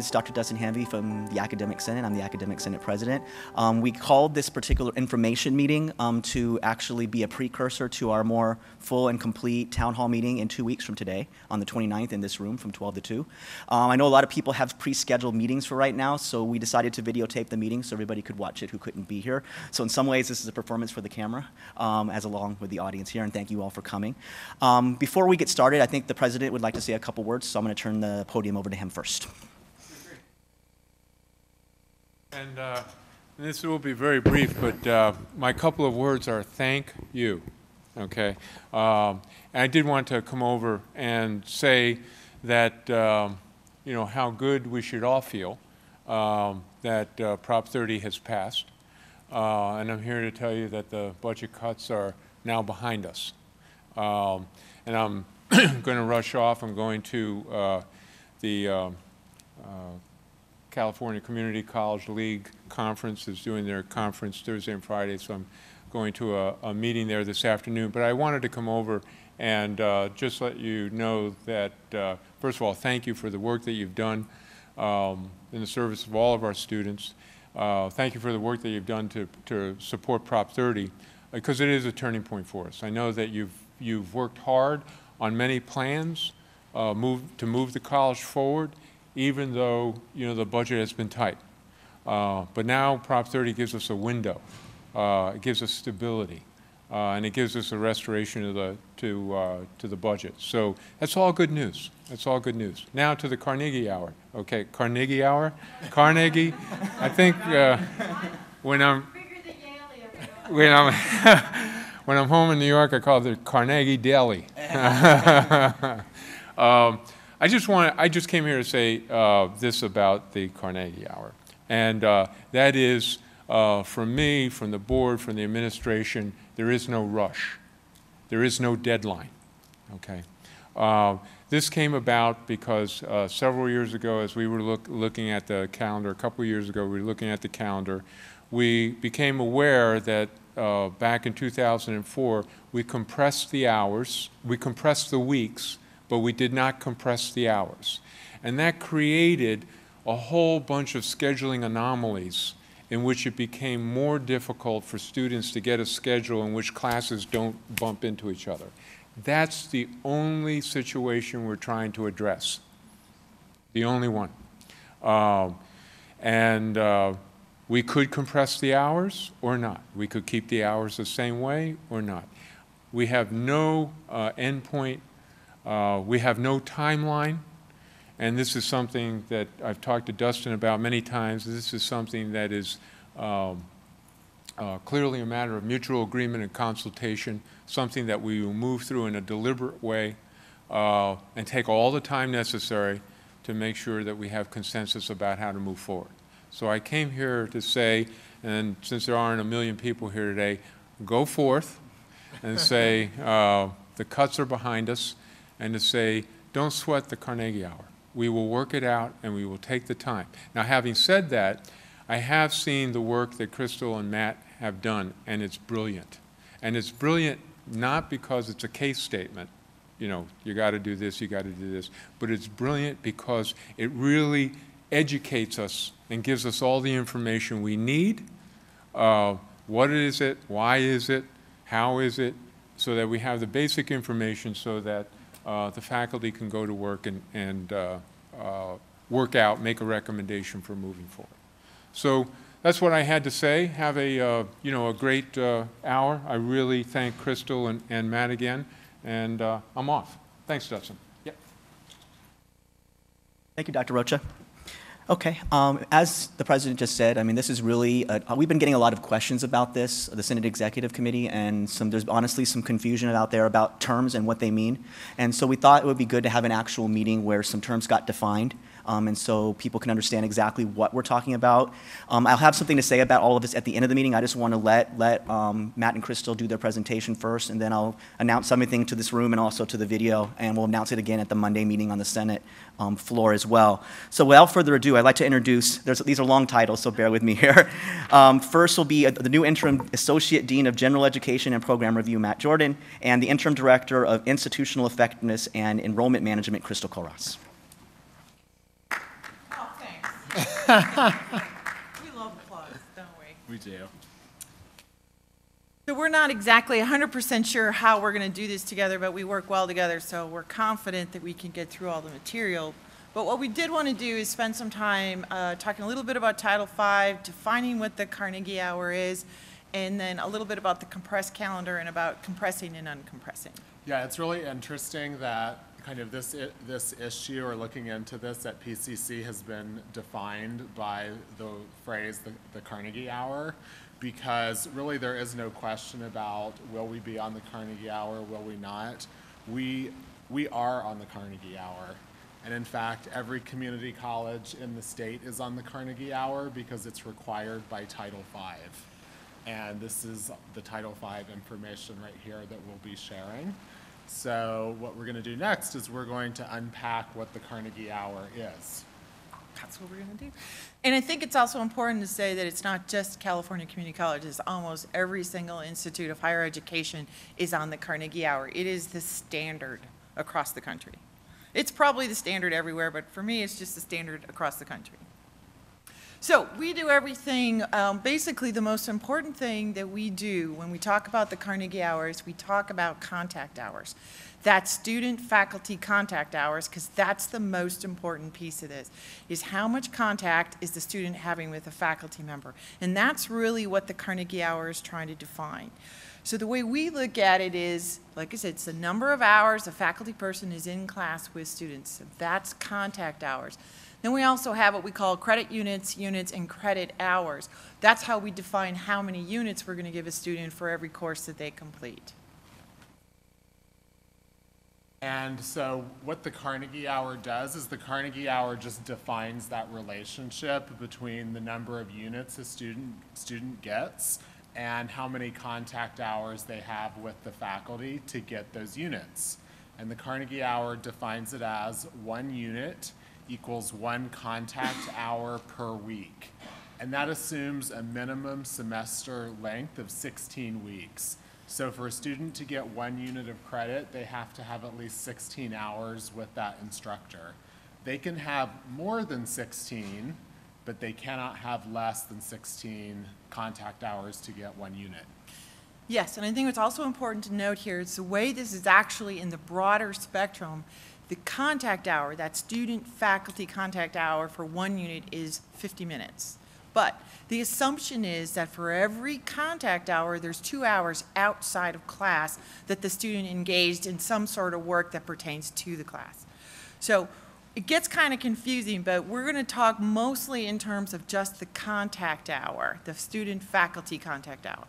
is Dr. Dustin Hanvey from the Academic Senate. I'm the Academic Senate President. We called this particular information meeting to actually be a precursor to our more full and complete town hall meeting in 2 weeks from today on the 29th in this room from 12 to 2. I know a lot of people have pre-scheduled meetings for right now, so we decided to videotape the meeting so everybody could watch it who couldn't be here. So in some ways, this is a performance for the camera, as along with the audience here, and thank you all for coming. Before we get started, I think the President would like to say a couple words, so I'm going to turn the podium over to him first. And this will be very brief, but my couple of words are thank you, okay? And I did want to come over and say that, you know, how good we should all feel that Prop 30 has passed. And I'm here to tell you that the budget cuts are now behind us. And I'm going to rush off. I'm going to the California Community College League Conference is doing their conference Thursday and Friday, so I'm going to a meeting there this afternoon. But I wanted to come over and just let you know that, first of all, thank you for the work that you've done in the service of all of our students. Thank you for the work that you've done to support Prop 30, because it is a turning point for us. I know that you've worked hard on many plans to move the college forward, even though, you know, the budget has been tight. But now Prop 30 gives us a window. It gives us stability, and it gives us a restoration of to the budget. So that's all good news. That's all good news. Now to the Carnegie Hour. Okay, Carnegie Hour, Carnegie. I think when I'm when I'm home in New York, I call it the Carnegie Deli. I just came here to say this about the Carnegie Hour, and that is, from me, from the board, from the administration, there is no rush. There is no deadline, okay? This came about because several years ago, as we were looking at the calendar, a couple of years ago, we were looking at the calendar, we became aware that back in 2004, we compressed the hours, we compressed the weeks, but we did not compress the hours. And that created a whole bunch of scheduling anomalies in which it became more difficult for students to get a schedule in which classes don't bump into each other. That's the only situation we're trying to address, the only one. We could compress the hours or not. We could keep the hours the same way or not. We have no endpoint. We have no timeline, and this is something that I've talked to Dustin about many times. This is something that is clearly a matter of mutual agreement and consultation, something that we will move through in a deliberate way and take all the time necessary to make sure that we have consensus about how to move forward. So I came here to say, and since there aren't a million people here today, go forth and say the cuts are behind us, and to say, don't sweat the Carnegie Hour. We will work it out, and we will take the time. Now, having said that, I have seen the work that Crystal and Matt have done, and it's brilliant. And it's brilliant not because it's a case statement, you know, you got to do this, you got to do this, but it's brilliant because it really educates us and gives us all the information we need. What is it? Why is it? How is it? So that we have the basic information so that the faculty can go to work and work out, make a recommendation for moving forward. So that's what I had to say. Have a you know, a great hour. I really thank Crystal and Matt again, and I'm off. Thanks, Dustin. Yep. Thank you, Dr. Rocha. Okay, as the President just said, I mean, this is really, we've been getting a lot of questions about this, the Senate Executive Committee, and there's honestly some confusion out there about terms and what they mean. And so we thought it would be good to have an actual meeting where some terms got defined, and so people can understand exactly what we're talking about. I'll have something to say about all of this at the end of the meeting. I just want to let Matt and Crystal do their presentation first, and then I'll announce something to this room and also to the video, and we'll announce it again at the Monday meeting on the Senate floor as well. So without further ado, I'd like to introduce, these are long titles, so bear with me here. First will be the new Interim Associate Dean of General Education and Program Review, Matt Jordan, and the Interim Director of Institutional Effectiveness and Enrollment Management, Crystal Koras. Oh, thanks. We love applause, don't we? We do. So we're not exactly 100% sure how we're going to do this together, but we work well together, so we're confident that we can get through all the material. But what we did want to do is spend some time talking a little bit about Title V, defining what the Carnegie Hour is, and then a little bit about the compressed calendar and about compressing and uncompressing. Yeah, it's really interesting that kind of this issue or looking into this at PCC has been defined by the phrase the Carnegie Hour, because really there is no question about will we be on the Carnegie Hour, will we not. We are on the Carnegie Hour. And in fact, every community college in the state is on the Carnegie Hour because it's required by Title V. And this is the Title V information right here that we'll be sharing. So what we're going to do next is we're going to unpack what the Carnegie Hour is. That's what we're going to do. And I think it's also important to say that it's not just California Community Colleges. Almost every single institute of higher education is on the Carnegie Hour. It is the standard across the country. It's probably the standard everywhere, but for me, it's just the standard across the country. So we do everything, basically the most important thing that we do when we talk about the Carnegie Hours, we talk about contact hours. That's student-faculty contact hours, because that's the most important piece of this, is how much contact is the student having with a faculty member. And that's really what the Carnegie Hour is trying to define. So the way we look at it is, like I said, it's the number of hours a faculty person is in class with students. So that's contact hours. Then we also have what we call credit units, and credit hours. That's how we define how many units we're going to give a student for every course that they complete. And so what the Carnegie Hour does is the Carnegie Hour just defines that relationship between the number of units a student gets and how many contact hours they have with the faculty to get those units. And the Carnegie Hour defines it as 1 unit equals 1 contact hour per week. And that assumes a minimum semester length of 16 weeks. So for a student to get 1 unit of credit, they have to have at least 16 hours with that instructor. They can have more than 16, but they cannot have less than 16 contact hours to get 1 unit. Yes, and I think what's also important to note here is the way this is actually in the broader spectrum. The contact hour, that student-faculty contact hour for 1 unit is 50 minutes. But the assumption is that for every contact hour, there's 2 hours outside of class that the student engaged in some sort of work that pertains to the class. So it gets kind of confusing, but we're going to talk mostly in terms of just the contact hour, the student-faculty contact hour.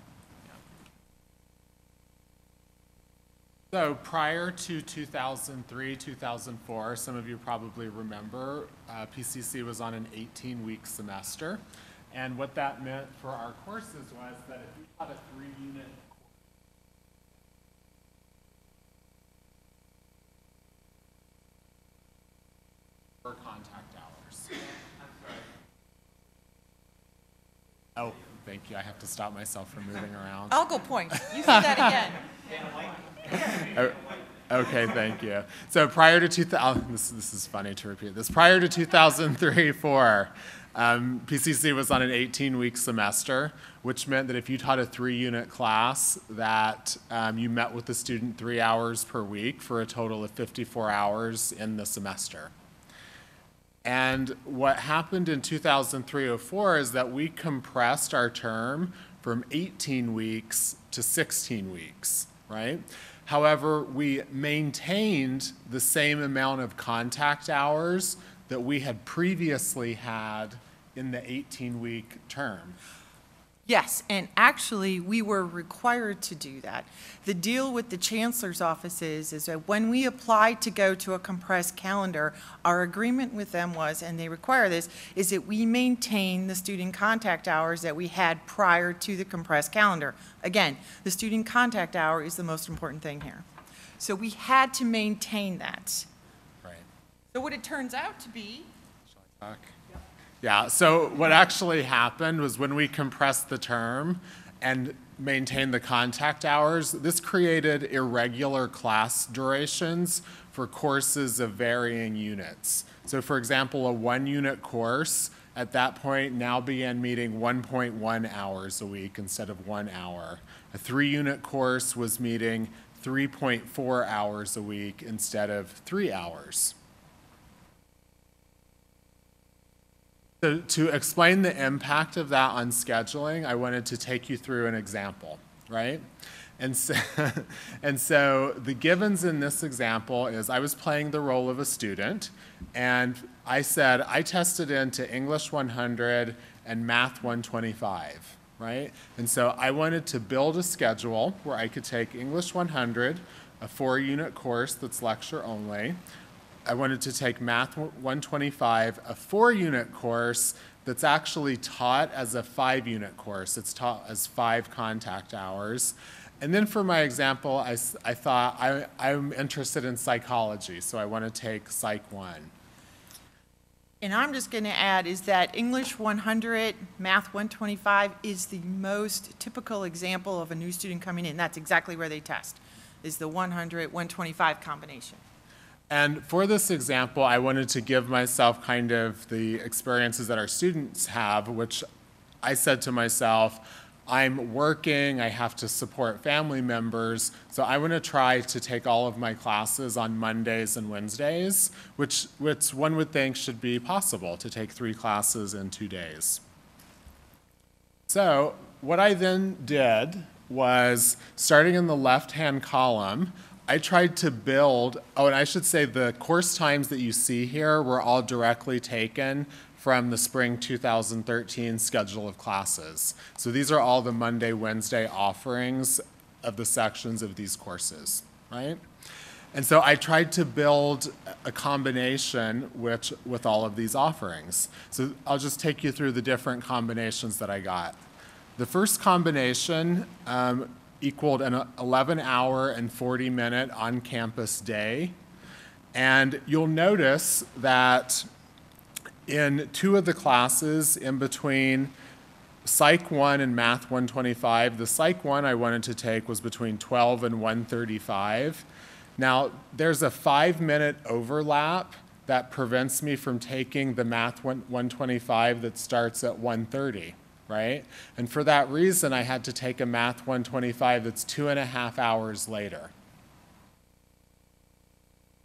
So prior to 2003, 2004, some of you probably remember, PCC was on an 18-week semester. And what that meant for our courses was that if you had a 3-unit for contact hours. Oh, thank you. I have to stop myself from moving around. I'll go point. You say that again. Okay, thank you. So prior to 2000, this is funny to repeat this. Prior to 2003-04, PCC was on an 18-week semester, which meant that if you taught a 3-unit class, that you met with the student 3 hours per week for a total of 54 hours in the semester. And what happened in 2003-04 is that we compressed our term from 18 weeks to 16 weeks, right? However, we maintained the same amount of contact hours that we had previously had in the 18-week term. Yes, and actually, we were required to do that. The deal with the chancellor's office is that when we applied to go to a compressed calendar, our agreement with them was, and they require this, is that we maintain the student contact hours that we had prior to the compressed calendar. Again, the student contact hour is the most important thing here. So we had to maintain that. Right. So what it turns out to be... Shall I talk? Yeah, so what actually happened was when we compressed the term and maintained the contact hours, this created irregular class durations for courses of varying units. So for example, a 1-unit course at that point now began meeting 1.1 hours a week instead of 1 hour. A 3-unit course was meeting 3.4 hours a week instead of 3 hours. So to explain the impact of that on scheduling, I wanted to take you through an example, right? And so, and so the givens in this example is I was playing the role of a student, and I said I tested into English 100 and Math 125, right? And so I wanted to build a schedule where I could take English 100, a 4-unit course that's lecture only. I wanted to take Math 125, a 4-unit course that's actually taught as a 5-unit course. It's taught as 5 contact hours. And then for my example, I thought I'm interested in psychology, so I want to take Psych 1. And I'm just going to add is that English 100, Math 125 is the most typical example of a new student coming in. That's exactly where they test, is the 100, 125 combination. And for this example, I wanted to give myself kind of the experiences that our students have, which I said to myself, I'm working, I have to support family members, so I want to try to take all of my classes on Mondays and Wednesdays, which one would think should be possible, to take 3 classes in 2 days. So what I then did was, starting in the left-hand column, I tried to build, oh, and I should say the course times that you see here were all directly taken from the spring 2013 schedule of classes. So these are all the Monday, Wednesday offerings of the sections of these courses, right? And so I tried to build a combination with all of these offerings. So I'll just take you through the different combinations that I got. The first combination equaled an 11-hour and 40-minute on-campus day. And you'll notice that in 2 of the classes in between Psych 1 and Math 125, the Psych 1 I wanted to take was between 12 and 1:35. Now, there's a 5-minute overlap that prevents me from taking the Math 125 that starts at 1:30. Right? And for that reason, I had to take a Math 125 that's 2.5 hours later.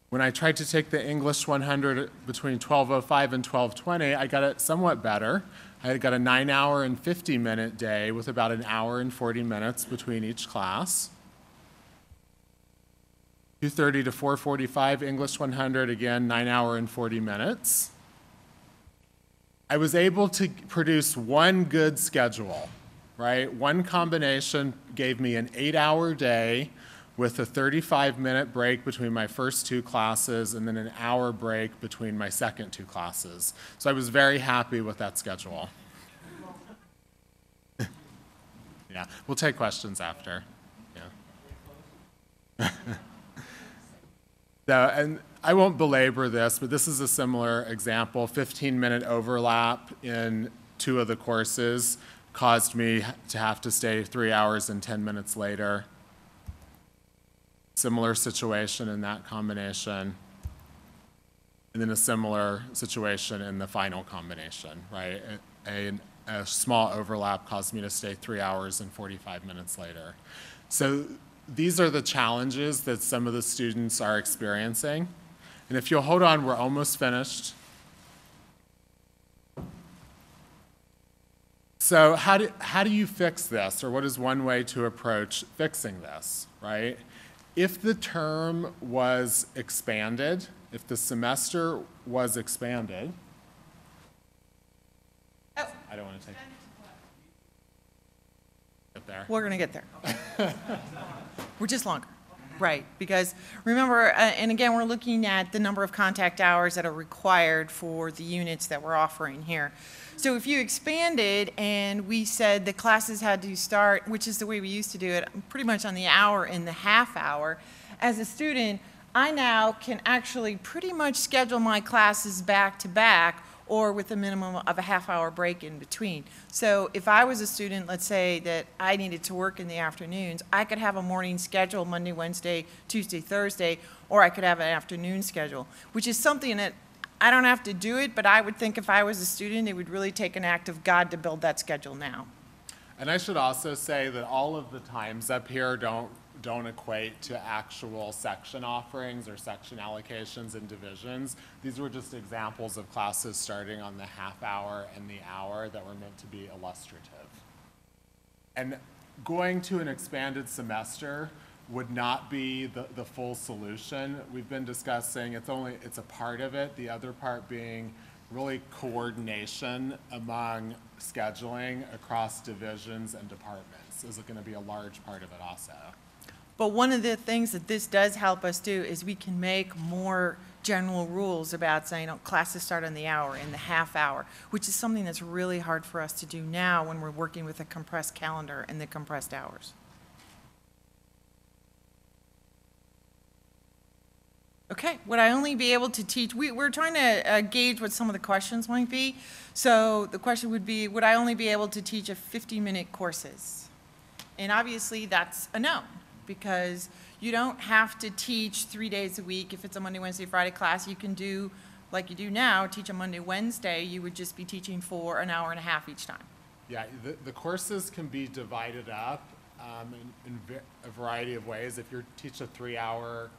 When I tried to take the English 100 between 12:05 and 12:20, I got it somewhat better. I got a 9-hour and 50-minute day with about an hour and 40 minutes between each class. 2:30 to 4:45 English 100, again, 9-hour and 40 minutes. I was able to produce one good schedule, right? One combination gave me an 8-hour day with a 35-minute break between my first 2 classes and then an hour break between my second 2 classes. So I was very happy with that schedule. Yeah, we'll take questions after. Yeah. So, and I won't belabor this, but this is a similar example. 15-minute overlap in 2 of the courses caused me to have to stay 3 hours and 10 minutes later. Similar situation in that combination. And then a similar situation in the final combination, right? A small overlap caused me to stay 3 hours and 45 minutes later. So these are the challenges that some of the students are experiencing. And if you'll hold on, we're almost finished. So how do you fix this, or what is one way to approach fixing this, right? If the term was expanded, if the semester was expanded, I don't want to take it there. We're going to get there. We're just longer. Right, because remember, and again, we're looking at the number of contact hours that are required for the units that we're offering here. So if you expanded and we said the classes had to start, which is the way we used to do it, pretty much on the hour and the half hour, as a student, I now can actually pretty much schedule my classes back to back or with a minimum of a half-hour break in between. So if I was a student, let's say that I needed to work in the afternoons, I could have a morning schedule Monday, Wednesday, Tuesday, Thursday, or I could have an afternoon schedule, which is something that I don't have to do it, but I would think if I was a student, it would really take an act of God to build that schedule now. And I should also say that all of the times up here don't equate to actual section offerings or section allocations and divisions. These were just examples of classes starting on the half hour and the hour that were meant to be illustrative. And going to an expanded semester would not be the full solution. We've been discussing it's a part of it, the other part being really coordination among scheduling across divisions and departments is going to be a large part of it also. But one of the things that this does help us do is we can make more general rules about saying, oh, classes start on the hour and the half hour, which is something that's really hard for us to do now when we're working with a compressed calendar and the compressed hours. Okay, would I only be able to teach, we're trying to gauge what some of the questions might be. So the question would be, would I only be able to teach a 50-minute courses? And obviously that's a no, because you don't have to teach 3 days a week. If it's a Monday, Wednesday, Friday class, you can do, like you do now, teach a Monday, Wednesday, you would just be teaching for an hour and a half each time. Yeah, the courses can be divided up in a variety of ways. If you teach a 3-hour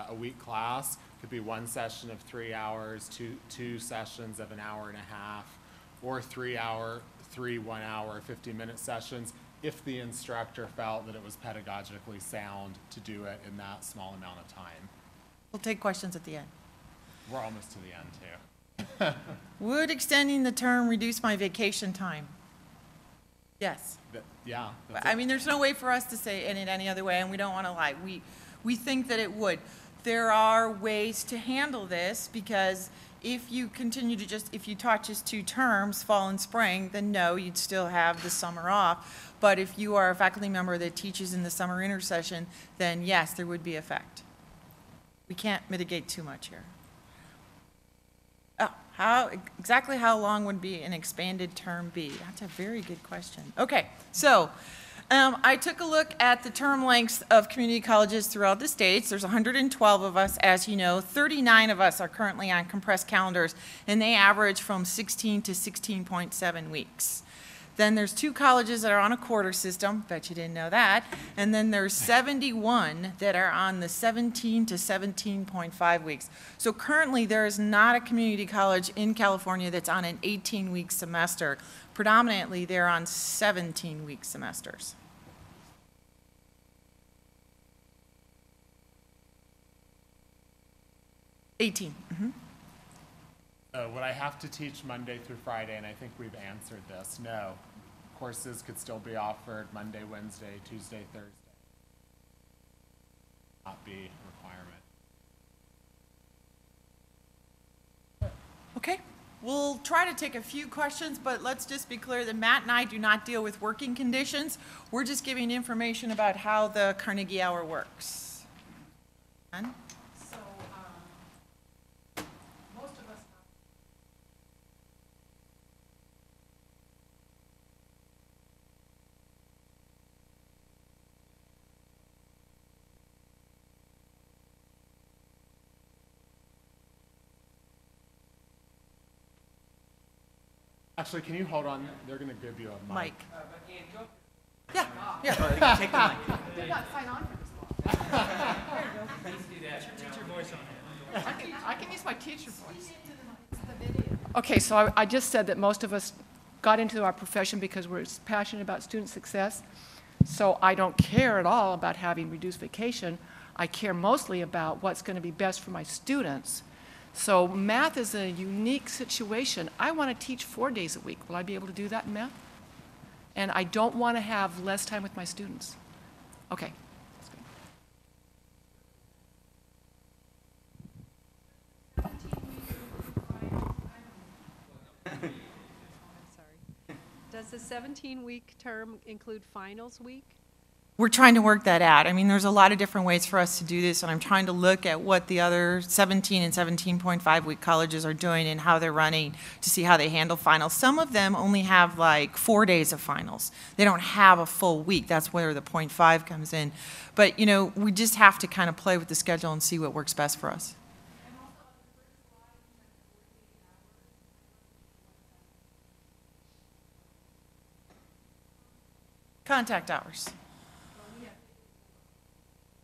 a week class, it could be one session of 3 hours, two sessions of an hour and a half, or 3 1 hour, 50-minute sessions, if the instructor felt that it was pedagogically sound to do it in that small amount of time. We'll take questions at the end. We're almost to the end, too. Would extending the term reduce my vacation time? Yes. Yeah. I mean, there's no way for us to say it any other way, and we don't want to lie. We think that it would. There are ways to handle this, because if you continue to if you taught just 2 terms, fall and spring, then no, you'd still have the summer off. But if you are a faculty member that teaches in the summer intersession, then yes, there would be effect. We can't mitigate too much here. Oh, exactly how long would be an expanded term be? That's a very good question. Okay, so I took a look at the term lengths of community colleges throughout the states. There's 112 of us, as you know. 39 of us are currently on compressed calendars, and they average from 16 to 16.7 weeks. Then there's 2 colleges that are on a quarter system, bet you didn't know that, and then there's 71 that are on the 17 to 17.5 weeks. So currently there is not a community college in California that's on an 18-week semester. Predominantly they're on 17-week semesters. Would I have to teach Monday through Friday? And I think we've answered this. No. Courses could still be offered Monday, Wednesday, Tuesday, Thursday. Not be a requirement. Okay, we'll try to take a few questions, but let's just be clear that Matt and I do not deal with working conditions. We're just giving information about how the Carnegie Hour works. Ann? Actually, can you hold on? They're going to give you a mic. Mike. Yeah, yeah. Take the mic. Did not sign on for this one. I can use my teacher voice. Okay, so I just said that most of us got into our profession because we're passionate about student success. So I don't care at all about having reduced vacation. I care mostly about what's going to be best for my students. So math is a unique situation. I want to teach 4 days a week. Will I be able to do that in math? And I don't want to have less time with my students. Okay. Does the 17-week term include finals week? We're trying to work that out. I mean, there's a lot of different ways for us to do this, and I'm trying to look at what the other 17 and 17.5 week colleges are doing and how they're running to see how they handle finals. Some of them only have like 4 days of finals. They don't have a full week. That's where the 0.5 comes in. But, you know, we just have to kind of play with the schedule and see what works best for us. Contact hours.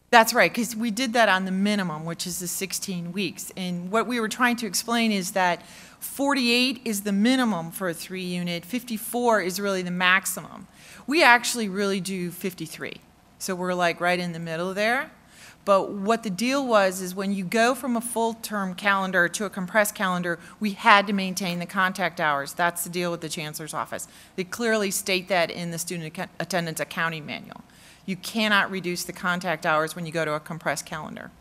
That's right, because we did that on the minimum, which is the 16 weeks. And what we were trying to explain is that 48 is the minimum for a 3-unit, 54 is really the maximum. We actually really do 53. So we're like right in the middle there. But what the deal was is when you go from a full-term calendar to a compressed calendar, we had to maintain the contact hours. That's the deal with the Chancellor's office. They clearly state that in the student attendance accounting manual. You cannot reduce the contact hours when you go to a compressed calendar.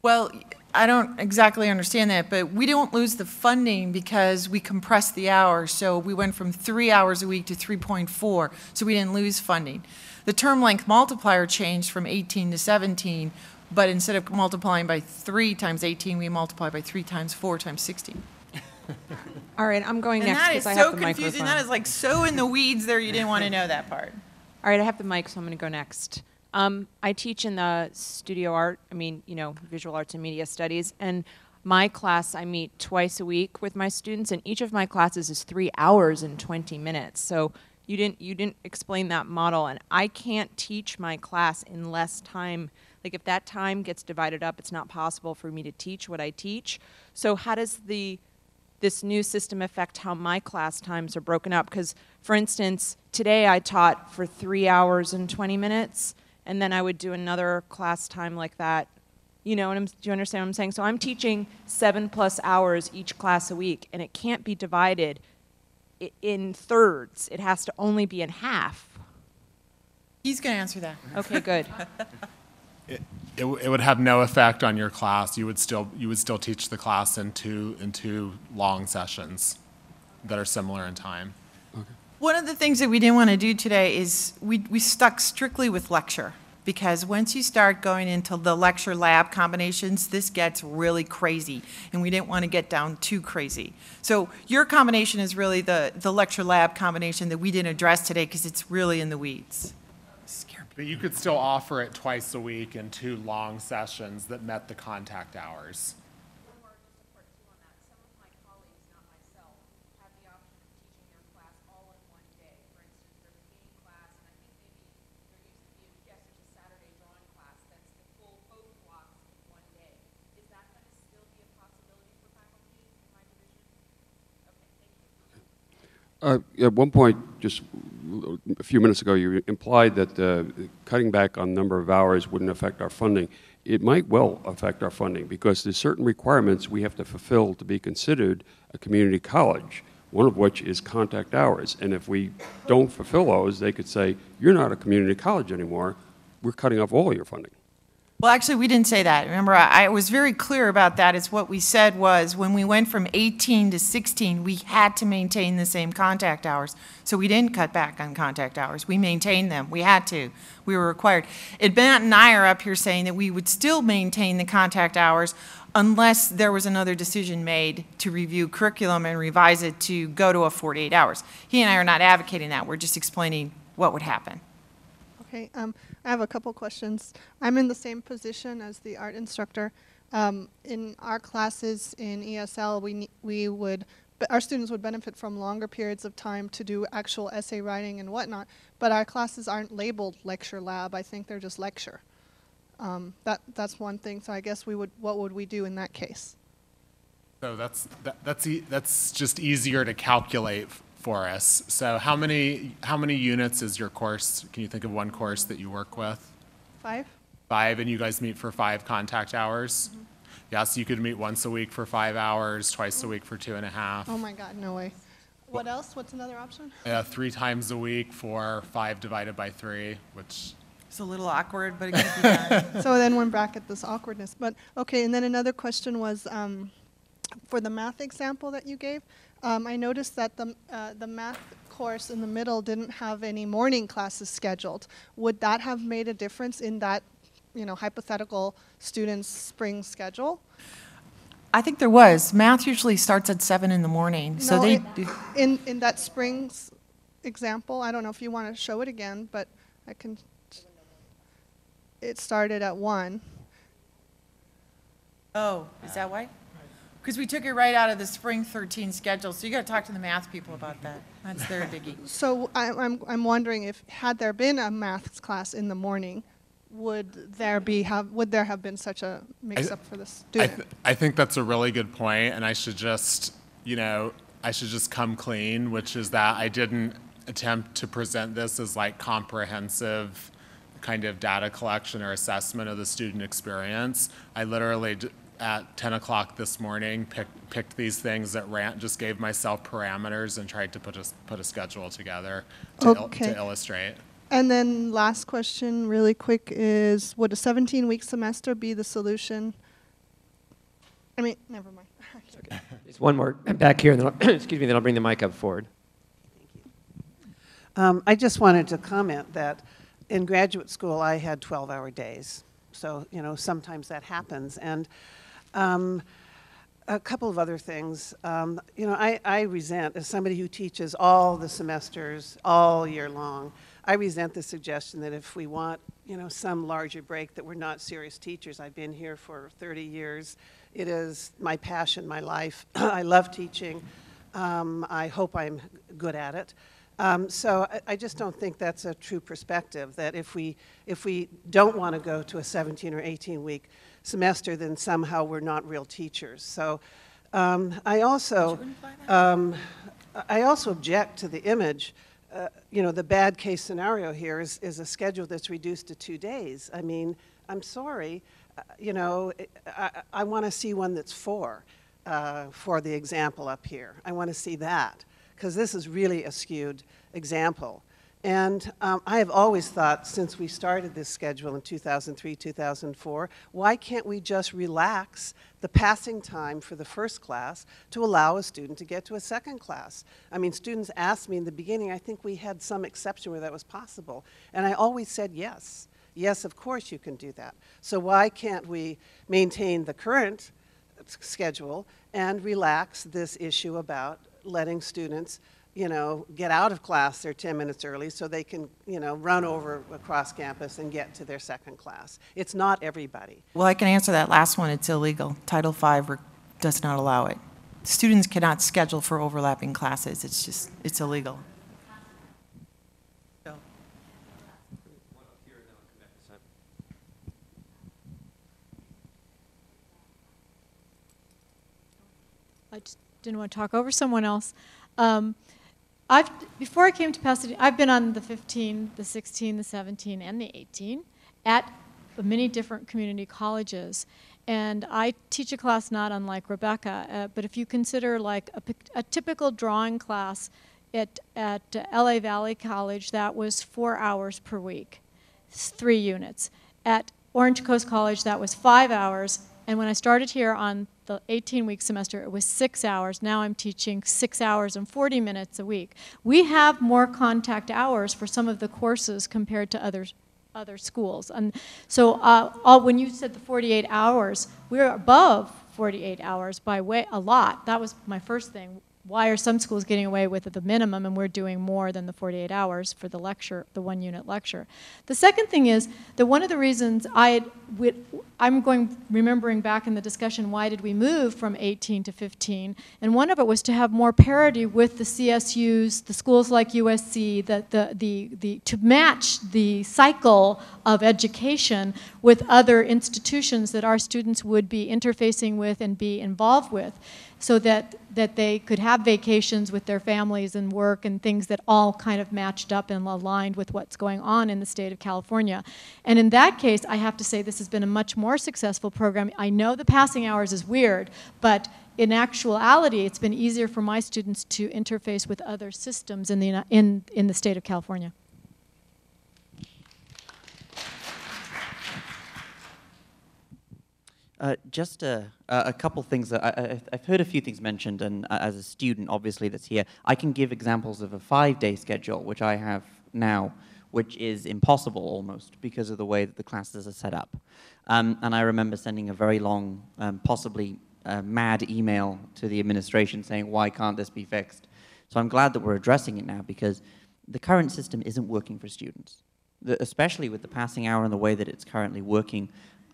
Well, I don't exactly understand that, but we don't lose the funding because we compressed the hours. So we went from 3 hours a week to 3.4, so we didn't lose funding. The term length multiplier changed from 18 to 17, but instead of multiplying by 3 times 18, we multiply by 3 times 4 times 16. All right, I'm going And next that is because I so have the confusing. microphone. That is like so in the weeds there, you didn't want to know that part. All right, I have the mic, so I'm going to go next. I teach in the studio art, visual arts and media studies, and my class, I meet twice a week with my students, and each of my classes is 3 hours and 20 minutes. So you didn't explain that model, and I can't teach my class in less time. Like if that time gets divided up, it's not possible for me to teach what I teach. So how does this new system affect how my class times are broken up? Because, for instance, today I taught for 3 hours and 20 minutes, and then I would do another class time like that. Do you understand what I'm saying? So I'm teaching 7+ hours each class a week, and it can't be divided in thirds. It has to only be in half. He's going to answer that. Okay, good. It would have no effect on your class. You would still teach the class in two long sessions that are similar in time. One of the things that we didn't want to do today is we stuck strictly with lecture, because once you start going into the lecture lab combinations, this gets really crazy, and we didn't want to get down too crazy. So your combination is really the lecture lab combination that we didn't address today because it's really in the weeds. But you could still offer it twice a week in 2 long sessions that met the contact hours. At one point, just a few minutes ago, you implied that cutting back on number of hours wouldn't affect our funding. It might well affect our funding because there's certain requirements we have to fulfill to be considered a community college, one of which is contact hours. And if we don't fulfill those, they could say, you're not a community college anymore. We're cutting off all your funding. Well, actually, we didn't say that. Remember, I was very clear about that. It's what we said was when we went from 18 to 16, we had to maintain the same contact hours. So we didn't cut back on contact hours. We maintained them. We had to. We were required. Matt and I are up here saying that we would still maintain the contact hours unless there was another decision made to review curriculum and revise it to go to a 48 hours. He and I are not advocating that. We're just explaining what would happen. Okay, I have a couple questions. I'm in the same position as the art instructor. In our classes in ESL, our students would benefit from longer periods of time to do actual essay writing and whatnot, but our classes aren't labeled lecture lab. I think they're just lecture. That's one thing. So I guess what would we do in that case? So that's just easier to calculate for us. So how many units is your course? Can you think of one course that you work with? 5. 5, and you guys meet for 5 contact hours? Mm-hmm. Yeah, so you could meet once a week for 5 hours, twice a week for 2.5. Oh my God, no way. What else? What's another option? 3 times a week for 5 divided by 3, which... It's a little awkward, but it can be done. So then we're back at this awkwardness. But okay, and then another question was for the math example that you gave, I noticed that the math course in the middle didn't have any morning classes scheduled. Would that have made a difference in that, hypothetical student's spring schedule? I think there was. Math usually starts at 7 in the morning. So No, they in that spring's example, I don't know if you want to show it again, but I can. It started at 1. Oh, is that why? Because we took it right out of the spring 13 schedule, so you got to talk to the math people about that. That's their biggie. So I'm wondering if, had there been a maths class in the morning, would there have been such a mix-up for the student? I think that's a really good point, and I should just, I should just come clean, which is that I didn't attempt to present this as like comprehensive kind of data collection or assessment of the student experience. I literally, at 10 o'clock this morning, picked these things that just gave myself parameters and tried to put a schedule together to illustrate. And then last question, really quick, is would a 17-week semester be the solution? I mean, never mind. Okay. There's one more back here, and then I'll, excuse me, then I'll bring the mic up forward. I just wanted to comment that in graduate school I had 12-hour days. So, sometimes that happens. And a couple of other things. I resent, as somebody who teaches all the semesters all year long, I resent the suggestion that if we want, some larger break, that we're not serious teachers. I've been here for 30 years. It is my passion, my life. I love teaching. I hope I'm good at it. So I just don't think that's a true perspective, that if we don't want to go to a 17 or 18-week semester, then somehow we're not real teachers. So I also object to the image. The bad case scenario here is a schedule that's reduced to 2 days. I mean, I'm sorry, I want to see one that's for the example up here. I want to see that, because this is really a skewed example. And I have always thought, since we started this schedule in 2003, 2004, why can't we just relax the passing time for the first class to allow a student to get to a second class? I mean, students asked me in the beginning, I think we had some exception where that was possible. And I always said yes. Yes, of course you can do that. So why can't we maintain the current schedule and relax this issue about letting students get out of class there 10 minutes early so they can, run over across campus and get to their second class. It's not everybody. Well, I can answer that last one. It's illegal. Title V does not allow it. Students cannot schedule for overlapping classes. It's illegal. So. I just didn't want to talk over someone else. Before I came to Pasadena, I've been on the 15, the 16, the 17, and the 18 at many different community colleges. And I teach a class not unlike Rebecca, but if you consider like a typical drawing class at LA Valley College, that was 4 hours per week, 3 units. At Orange Coast College, that was 5 hours. And when I started here on the 18-week semester, it was 6 hours. Now I'm teaching 6 hours and 40 minutes a week. We have more contact hours for some of the courses compared to other schools. And so when you said the 48 hours, we're above 48 hours by a lot. That was my first thing. Why are some schools getting away with the minimum and we're doing more than the 48 hours for the lecture, the 1-unit lecture? The second thing is that one of the reasons remembering back in the discussion, why did we move from 18 to 15? And one of it was to have more parity with the CSUs, the schools like USC, to match the cycle of education with other institutions that our students would be interfacing with and be involved with, so that they could have vacations with their families and work and things that all kind of matched up and aligned with what's going on in the state of California. And in that case, I have to say this has been a much more successful program. I know the passing hours is weird, but in actuality, it's been easier for my students to interface with other systems in the state of California. Just a couple things that I've heard a few things mentioned, and as a student, obviously, that's here, I can give examples of a 5-day schedule, which I have now, which is impossible almost because of the way that the classes are set up. And I remember sending a very long, possibly mad email to the administration saying, why can't this be fixed? So I'm glad that we're addressing it now, because the current system isn't working for students, especially with the passing hour and the way that it's currently working.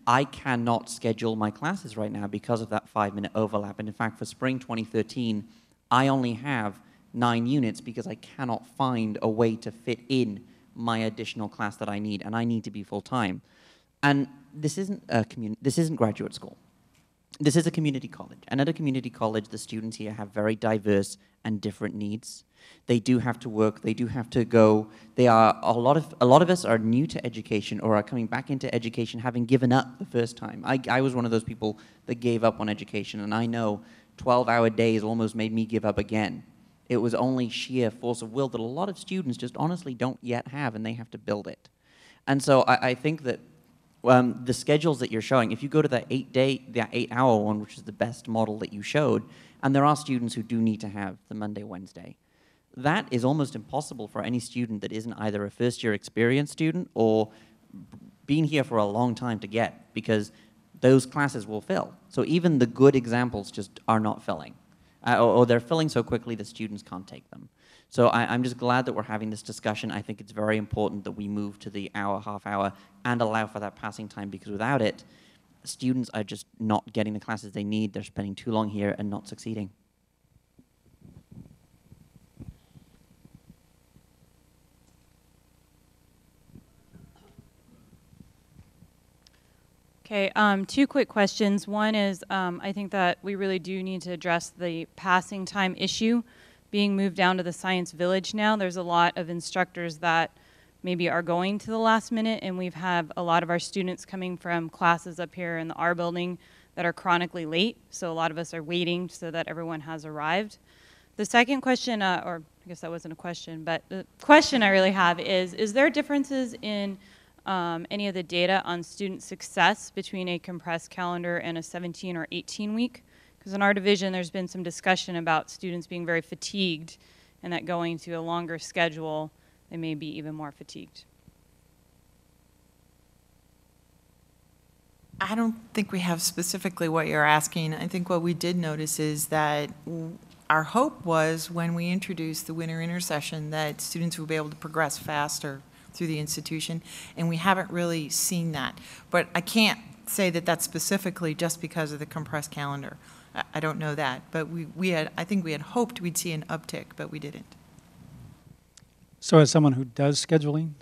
I cannot schedule my classes right now because of that 5-minute overlap. And in fact, for spring 2013, I only have 9 units because I cannot find a way to fit in my additional class that I need, and I need to be full-time. And this isn't graduate school. This is a community college, and at a community college, the students here have very diverse and different needs. They do have to work, they do have to go. A lot of us are new to education or are coming back into education having given up the first time. I was one of those people that gave up on education, and I know 12-hour days almost made me give up again. It was only sheer force of will that a lot of students just honestly don't yet have, and they have to build it. And so I think that the schedules that you're showing, if you go to that 8-hour one, which is the best model that you showed, and there are students who do need to have the Monday, Wednesday, that is almost impossible for any student that isn't either a first-year experienced student or been here for a long time to get, because those classes will fill. So even the good examples just are not filling. Or they're filling so quickly that students can't take them. So I'm just glad that we're having this discussion. I think it's very important that we move to the hour, half hour, and allow for that passing time, because without it, students are just not getting the classes they need. They're spending too long here and not succeeding. Okay, 2 quick questions. One is, I think that we really do need to address the passing time issue being moved down to the Science Village now. There's a lot of instructors that maybe are going to the last minute, and we've had a lot of our students coming from classes up here in the R building that are chronically late, so a lot of us are waiting so that everyone has arrived. The second question, or I guess that wasn't a question, but the question I really have is there differences in any of the data on student success between a compressed calendar and a 17 or 18 week? Because in our division, there's been some discussion about students being very fatigued, and that going to a longer schedule, they may be even more fatigued. I don't think we have specifically what you're asking. I think what we did notice is that our hope was when we introduced the winter intersession that students would be able to progress faster through the institution, and we haven't really seen that. But I can't say that that's specifically just because of the compressed calendar. I don't know that, but I think we had hoped we'd see an uptick, but we didn't. So as someone who does scheduling,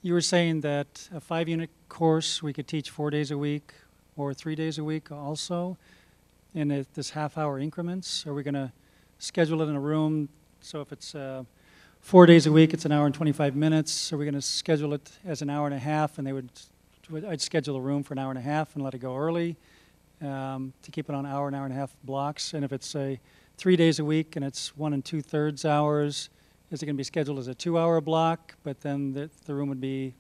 you were saying that a 5-unit course we could teach 4 days a week or 3 days a week also in this half-hour increments. Are we going to schedule it in a room? So if it's 4 days a week, it's an hour and 25 minutes. Are we going to schedule it as an hour and a half, and I'd schedule a room for an hour and a half and let it go early to keep it on hour and a half blocks? And if it's 3 days a week and it's 1 2/3 hours, is it going to be scheduled as a 2-hour block, but then the room would be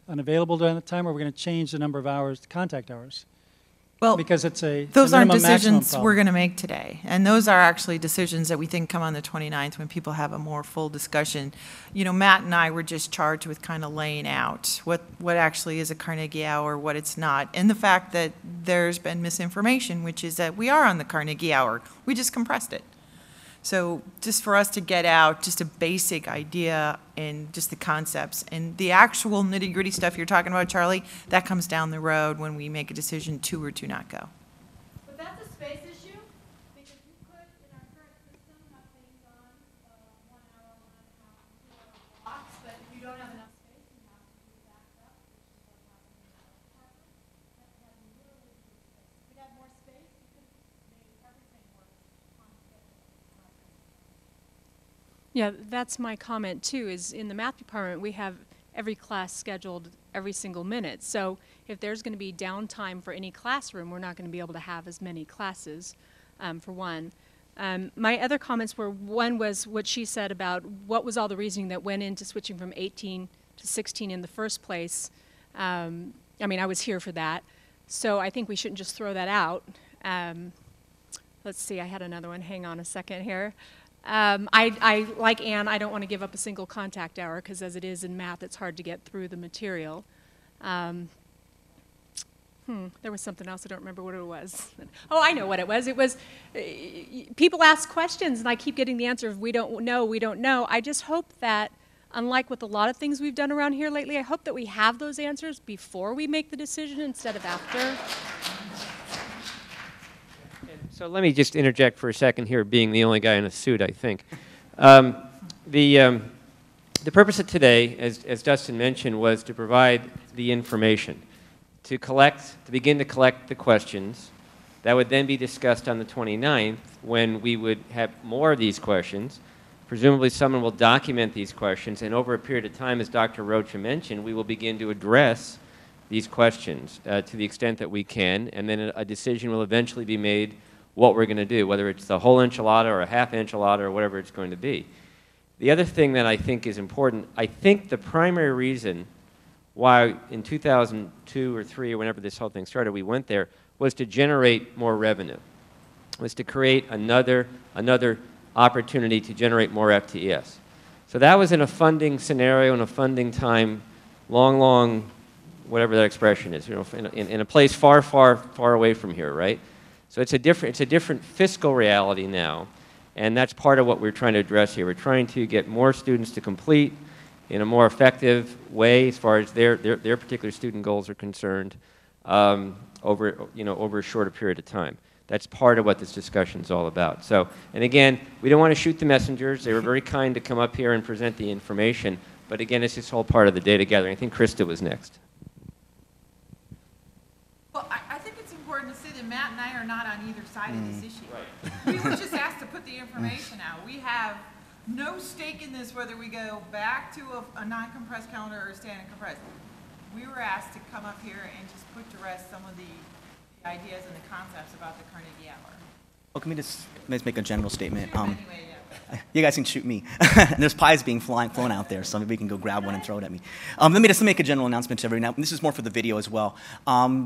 unavailable during that time, or are we going to change the number of hours, contact hours? Well, because those aren't minimum, decisions we're going to make today. And those are actually decisions that we think come on the 29th when people have a more full discussion. You know, Matt and I were just charged with kind of laying out what actually is a Carnegie Hour, what it's not, and the fact that there's been misinformation, which is that we are on the Carnegie Hour. We just compressed it. So just for us to get out just a basic idea and just the concepts and the actual nitty-gritty stuff you're talking about, Charlie, that comes down the road when we make a decision to or to not go. But that's a space issue, because you could, in our current system, have things on 1 hour, 1 1/2, 2-hour blocks, but if you don't have enough space, you have to do backed up, which is what happened in our department. That had really good space. If we had more space, we could have made everything work on schedule. Yeah, that's my comment too, is in the math department, we have every class scheduled every single minute. So if there's going to be downtime for any classroom, we're not going to be able to have as many classes, for one. My other comments were, one was what she said about what was all the reasoning that went into switching from 18 to 16 in the first place. I mean, I was here for that. So I think we shouldn't just throw that out. Let's see, I had another one. Hang on a second here. I like Anne, I don't want to give up a single contact hour, because as it is in math, it's hard to get through the material. There was something else, I don't remember what it was. Oh, I know what it was. It was, people ask questions, and I keep getting the answer of we don't know, we don't know. I just hope that unlike with a lot of things we've done around here lately, I hope that we have those answers before we make the decision instead of after. So let me just interject for a second here, being the only guy in a suit, I think. The purpose of today, as Dustin mentioned, was to provide the information, to begin to collect the questions that would then be discussed on the 29th when we would have more of these questions. Presumably someone will document these questions, and over a period of time, as Dr. Rocha mentioned, we will begin to address these questions to the extent that we can, and then a decision will eventually be made what we're going to do, whether it's the whole enchilada or a half enchilada or whatever it's going to be. The other thing that I think is important, I think the primary reason why in 2002 or 3 or whenever this whole thing started, we went there, was to generate more revenue, was to create another opportunity to generate more FTEs. So that was in a funding scenario, in a funding time, long, whatever that expression is, you know, in a place far away from here, right? So it's a different fiscal reality now, and that's part of what we're trying to address here. We're trying to get more students to complete in a more effective way as far as their particular student goals are concerned over a shorter period of time. That's part of what this discussion is all about. So, and again, we don't want to shoot the messengers. They were very kind to come up here and present the information, but again, it's just all part of the data gathering. I think Krista was next. Well, I think it's important to say that Matt and I are not on either side of this issue. Right. We were just asked to put the information out. We have no stake in this, whether we go back to a non-compressed calendar or a standard compressed. We were asked to come up here and just put to rest some of the ideas and the concepts about the Carnegie Hour. Well, let me just make a general statement. Anyway, yeah. You guys can shoot me. There's pies being flown out there, so maybe we can go grab one and throw it at me. Let me just make a general announcement to everyone. Now, this is more for the video as well.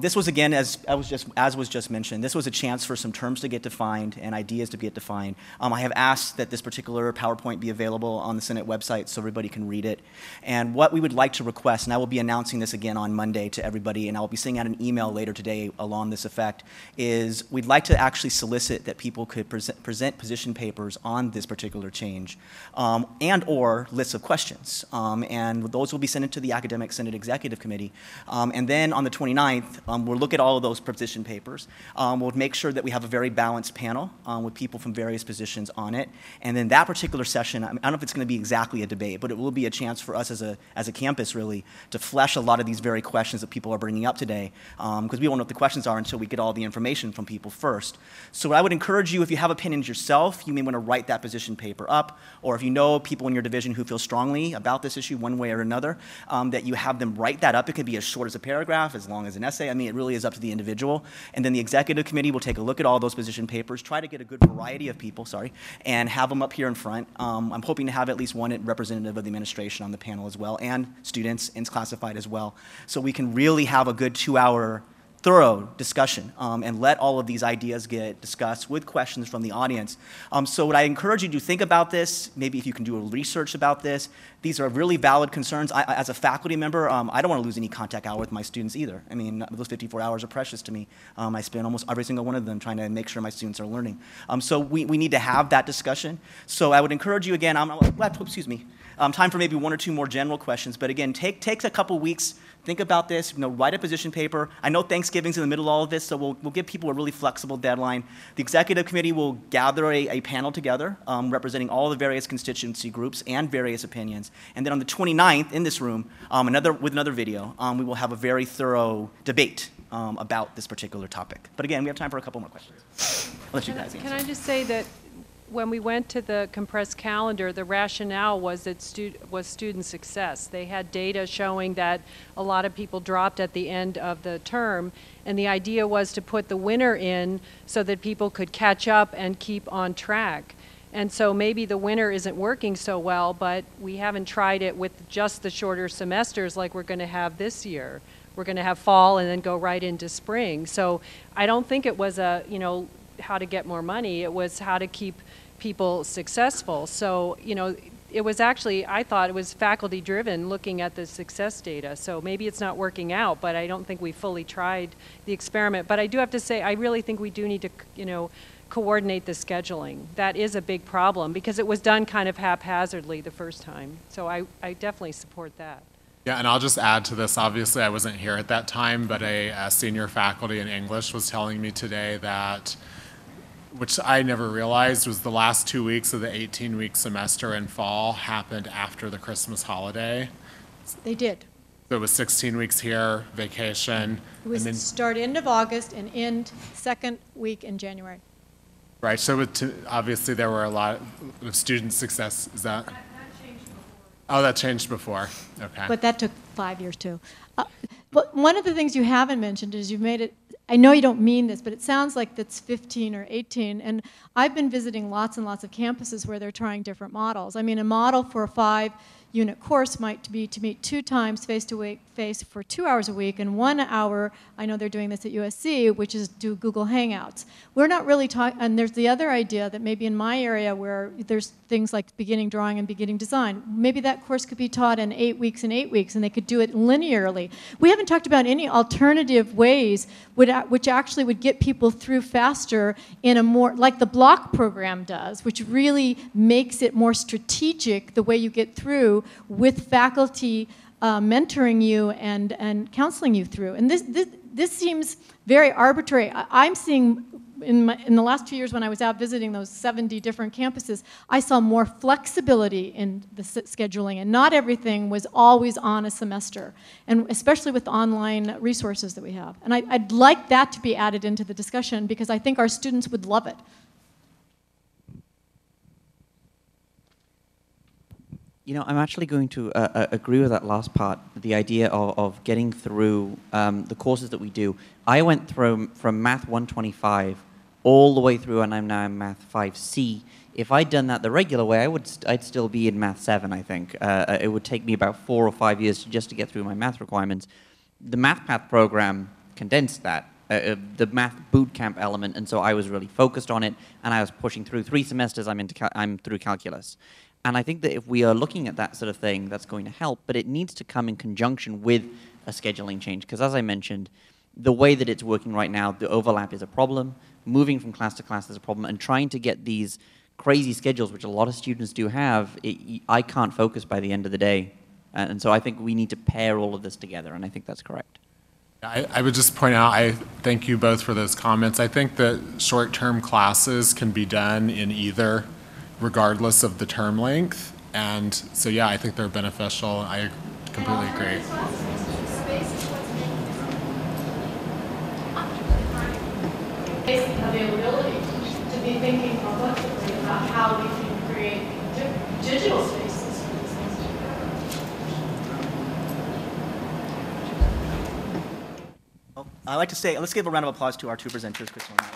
This was, again, as was just mentioned, this was a chance for some terms to get defined and ideas to get defined. I have asked that this particular PowerPoint be available on the Senate website so everybody can read it. And what we would like to request, and I will be announcing this again on Monday to everybody, and I will be sending out an email later today along this effect, is we'd like to actually solicit that people could present position papers on this particular change, and or lists of questions. And those will be sent into the Academic Senate Executive Committee. And then on the 29th, we'll look at all of those position papers. We'll make sure that we have a very balanced panel with people from various positions on it. And then that particular session, I don't know if it's going to be exactly a debate, but it will be a chance for us as a campus, really, to flesh a lot of these very questions that people are bringing up today, because we won't know what the questions are until we get all the information from people first. So I would encourage you, if you have opinions yourself, you may want to write that position paper up, or if you know people in your division who feel strongly about this issue one way or another, that you have them write that up. It could be as short as a paragraph, as long as an essay. I mean, it really is up to the individual. And then the executive committee will take a look at all those position papers, try to get a good variety of people, and have them up here in front. I'm hoping to have at least one representative of the administration on the panel as well, and students, and classified as well, so we can really have a good 2-hour thorough discussion and let all of these ideas get discussed with questions from the audience. So what I encourage you to think about this, maybe if you can do a research about this. These are really valid concerns. As a faculty member, I don't want to lose any contact hour with my students either. I mean, those 54 hours are precious to me. I spend almost every single one of them trying to make sure my students are learning. So we need to have that discussion. So I would encourage you again, excuse me, time for maybe 1 or 2 more general questions. But again, take a couple weeks. Think about this, write a position paper. I know Thanksgiving's in the middle of all of this, so we'll give people a really flexible deadline. The executive committee will gather a panel together representing all the various constituency groups and various opinions. And then on the 29th, in this room, with another video, we will have a very thorough debate about this particular topic. But again, we have time for a couple more questions. I'll let you guys answer. Can I just say that when we went to the compressed calendar, the rationale was that student success. They had data showing that a lot of people dropped at the end of the term, and the idea was to put the winter in so that people could catch up and keep on track. And so maybe the winter isn't working so well, but we haven't tried it with just the shorter semesters like we're going to have this year. We're going to have fall and then go right into spring. So I don't think it was how to get more money. It was how to keep people successful. So, it was actually, I thought it was faculty driven looking at the success data. So maybe it's not working out, but I don't think we fully tried the experiment. But I do have to say, I really think we do need to, coordinate the scheduling. That is a big problem because it was done kind of haphazardly the first time. So I definitely support that. Yeah, and I'll just add to this. Obviously, I wasn't here at that time, but a senior faculty in English was telling me today that, which I never realized, was the last 2 weeks of the 18-week semester in fall happened after the Christmas holiday. They did. So it was 16 weeks here, vacation. It was and then, start end of August and end second week in January. right, so obviously there were a lot of student success. Is that? Oh, that changed before. Okay. But that took 5 years too. But one of the things you haven't mentioned is you've made it, I know you don't mean this, but it sounds like that's 15 or 18. And I've been visiting lots and lots of campuses where they're trying different models. I mean, a model for a 5-unit course might be to meet 2 times face-to-face for 2 hours a week, and 1 hour, I know they're doing this at USC, which is do Google Hangouts. We're not really talking, and there's the other idea that maybe in my area where there's things like beginning drawing and beginning design, maybe that course could be taught in 8 weeks and 8 weeks, and they could do it linearly. We haven't talked about any alternative ways which actually would get people through faster in a more, like the block program does, which really makes it more strategic the way you get through with faculty mentoring you and counseling you through. And this seems very arbitrary. I'm seeing in the last 2 years when I was out visiting those 70 different campuses, I saw more flexibility in the scheduling, and not everything was always on a semester, and especially with the online resources that we have. And I'd like that to be added into the discussion because I think our students would love it. You know, I'm actually going to agree with that last part, the idea of getting through the courses that we do. I went through from Math 125 all the way through, and I'm now in Math 5C. If I'd done that the regular way, I'd still be in Math 7, I think. It would take me about 4 or 5 years just to get through my math requirements. The MathPath program condensed that, the math boot camp element, and so I was really focused on it, and I was pushing through 3 semesters, I'm through calculus. And I think that if we are looking at that sort of thing, that's going to help, but it needs to come in conjunction with a scheduling change, because as I mentioned, the way that it's working right now, the overlap is a problem, moving from class to class is a problem, and trying to get these crazy schedules, which a lot of students do have, I can't focus by the end of the day. And so I think we need to pair all of this together, and I think that's correct. I would just point out, I thank you both for those comments. I think that short-term classes can be done in either, regardless of the term length. And so, yeah, I think they're beneficial. I completely agree. Availability to be thinking collectively about how we can create digital spaces for these things to Well, I'd like to say, let's give a round of applause to our 2 presenters, Crystal and Matt.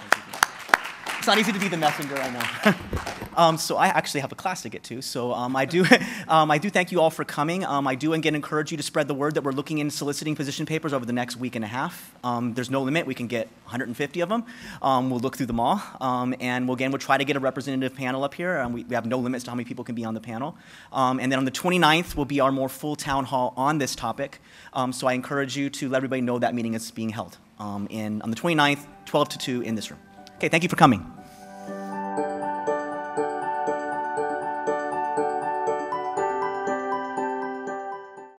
It's not easy to be the messenger, I know. So I actually have a class to get to. So I do thank you all for coming. I do again encourage you to spread the word that we're looking in soliciting position papers over the next week and a half. There's no limit. We can get 150 of them. We'll look through them all. And we'll try to get a representative panel up here. We have no limits to how many people can be on the panel. And then on the 29th will be our more full town hall on this topic. So I encourage you to let everybody know that meeting is being held on the 29th, 12 to 2 in this room. Okay, thank you for coming.